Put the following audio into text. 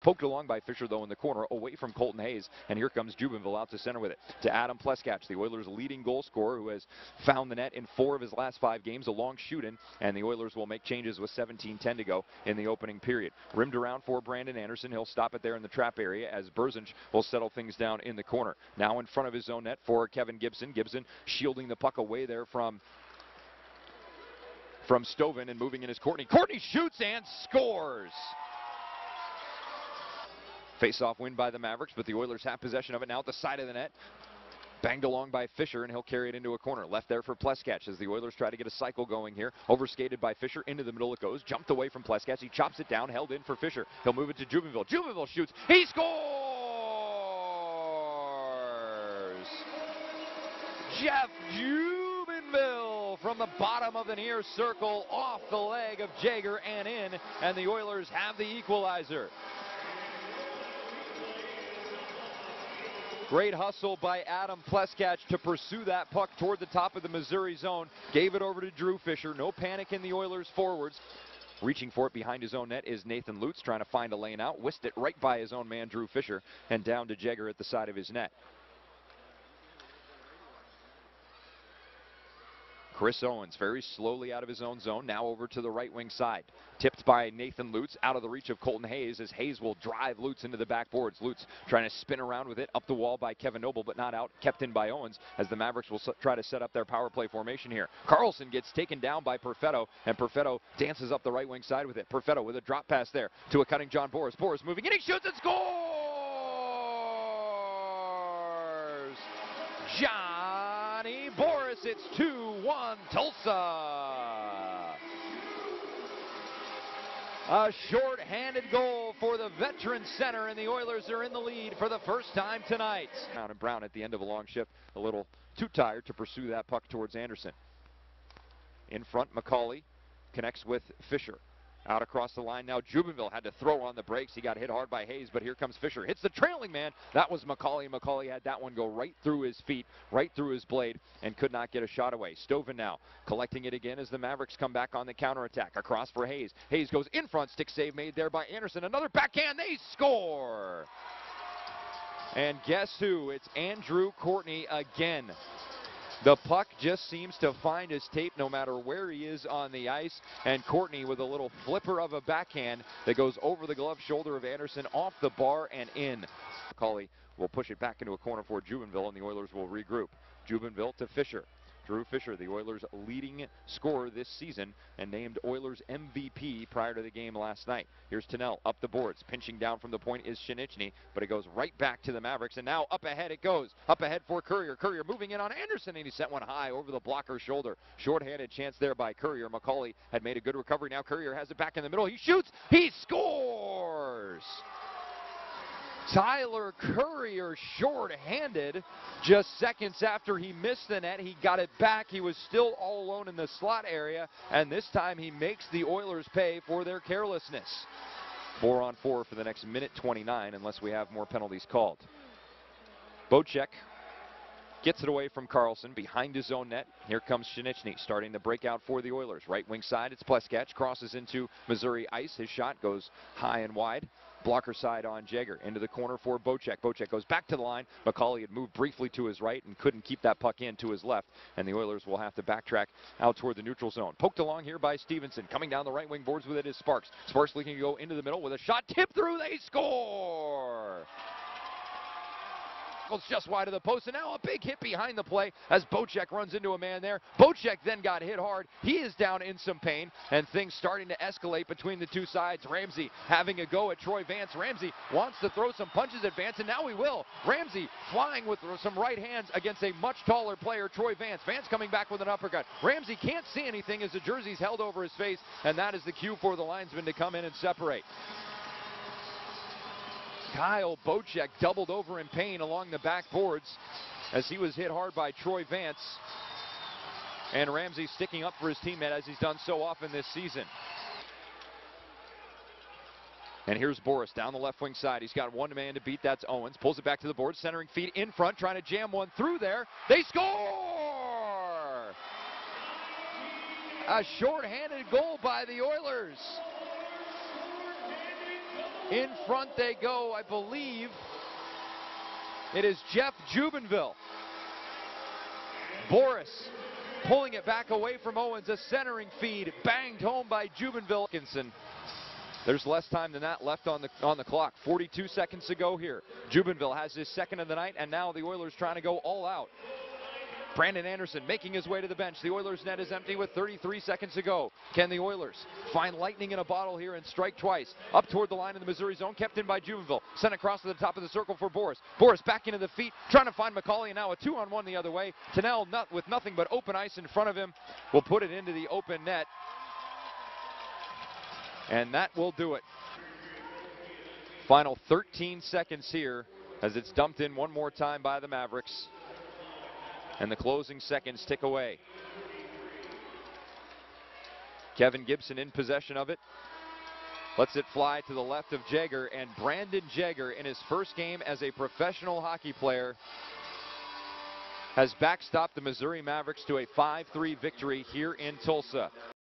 Poked along by Fisher, though, in the corner, away from Colton Hayes, and here comes Jubenville out to center with it. To Adam Pleskach, the Oilers' leading goal scorer, who has found the net in 4 of his last 5 games, a long shooting, and the Oilers will make changes with 17:10 to go in the opening period. Rimmed around for Brandon Anderson. He'll stop it there in the trap area as Berzinch will settle things down in the corner. Now in front of his own net for Kevin Gibson. Gibson shielding the puck away there from Stovin, and moving in is Courtney. Courtney shoots and scores! Face-off win by the Mavericks, but the Oilers have possession of it now at the side of the net. Banged along by Fisher, and he'll carry it into a corner. Left there for Pleskach as the Oilers try to get a cycle going here. Overskated by Fisher. Into the middle it goes. Jumped away from Pleskach. He chops it down. Held in for Fisher. He'll move it to Jubenville. Jubenville shoots. He scores! Jeff Jubenville from the bottom of the near circle, off the leg of Jaeger and in, and the Oilers have the equalizer. Great hustle by Adam Pleskach to pursue that puck toward the top of the Missouri zone. Gave it over to Drew Fisher. No panic in the Oilers forwards. Reaching for it behind his own net is Nathan Lutz, trying to find a lane out. Whisked it right by his own man, Drew Fisher, and down to Jaeger at the side of his net. Chris Owens very slowly out of his own zone, now over to the right wing side. Tipped by Nathan Lutz, out of the reach of Colton Hayes, as Hayes will drive Lutz into the backboards. Lutz trying to spin around with it, up the wall by Kevin Noble, but not out, kept in by Owens, as the Mavericks will try to set up their power play formation here. Carlson gets taken down by Perfetto, and Perfetto dances up the right wing side with it. Perfetto with a drop pass there to a cutting John Boris. Boris moving in, he shoots and scores! Johnny Boris, it's 2-1 Tulsa. A short-handed goal for the veteran center, and the Oilers are in the lead for the first time tonight. Brown at the end of a long shift, a little too tired to pursue that puck towards Anderson. In front, McCauley connects with Fisher. Out across the line now, Jubenville had to throw on the brakes. He got hit hard by Hayes, but here comes Fisher. Hits the trailing man. That was McCauley. McCauley had that one go right through his feet, right through his blade, and could not get a shot away. Stovin now collecting it again as the Mavericks come back on the counterattack. Across for Hayes. Hayes goes in front. Stick save made there by Anderson. Another backhand. They score! And guess who? It's Andrew Courtney again. The puck just seems to find his tape no matter where he is on the ice, and Courtney with a little flipper of a backhand that goes over the glove shoulder of Anderson, off the bar and in. McCauley will push it back into a corner for Jubenville, and the Oilers will regroup. Jubenville to Fisher. Drew Fisher, the Oilers' leading scorer this season, and named Oilers MVP prior to the game last night. Here's Thinel up the boards. Pinching down from the point is Shinichny, but it goes right back to the Mavericks, and now up ahead it goes. Up ahead for Courier. Courier moving in on Anderson, and he sent one high over the blocker's shoulder. Short-handed chance there by Courier. McCauley had made a good recovery. Now Courier has it back in the middle. He shoots. He scores! Tyler Courier short-handed just seconds after he missed the net. He got it back. He was still all alone in the slot area, and this time he makes the Oilers pay for their carelessness. 4-on-4 for the next minute 29 unless we have more penalties called. Bocek gets it away from Carlson behind his own net. Here comes Shinichny starting the breakout for the Oilers. Right wing side, it's Pleskach. Crosses into Missouri ice. His shot goes high and wide. Blocker side on Jaeger. Into the corner for Bocek. Bocek goes back to the line. McCauley had moved briefly to his right and couldn't keep that puck in to his left. And the Oilers will have to backtrack out toward the neutral zone. Poked along here by Stevenson. Coming down the right wing boards with it is Sparks. Sparks looking to go into the middle with a shot. Tip through. They score! Just wide of the post, and now a big hit behind the play as Bocek runs into a man there. Bocek then got hit hard. He is down in some pain, and things starting to escalate between the two sides. Ramsey having a go at Troy Vance. Ramsey wants to throw some punches at Vance, and now he will. Ramsey flying with some right hands against a much taller player, Troy Vance. Vance coming back with an uppercut. Ramsey can't see anything as the jersey's held over his face, and that is the cue for the linesman to come in and separate. Kyle Bocek doubled over in pain along the backboards as he was hit hard by Troy Vance. And Ramsey sticking up for his teammate as he's done so often this season. And here's Boris down the left wing side. He's got one man to beat. That's Owens. Pulls it back to the board. Centering feet in front. Trying to jam one through there. They score! A short-handed goal by the Oilers. In front they go, I believe it is Jeff Jubenville. Boris pulling it back away from Owens. A centering feed banged home by Jubenville. There's less time than that left on the clock. 42 seconds to go here. Jubenville has his second of the night, and now the Oilers trying to go all out. Brandon Anderson making his way to the bench. The Oilers' net is empty with 33 seconds to go. Can the Oilers find lightning in a bottle here and strike twice? Up toward the line in the Missouri zone, kept in by Jubenville. Sent across to the top of the circle for Boris. Boris back into the feet, trying to find McCauley, and now a 2-on-1 the other way. Thinel, with nothing but open ice in front of him, will put it into the open net. And that will do it. Final 13 seconds here as it's dumped in one more time by the Mavericks. And the closing seconds tick away. Kevin Gibson in possession of it. Lets it fly to the left of Jagger, and Brandon Jagger, in his first game as a professional hockey player, has backstopped the Missouri Mavericks to a 5-3 victory here in Tulsa.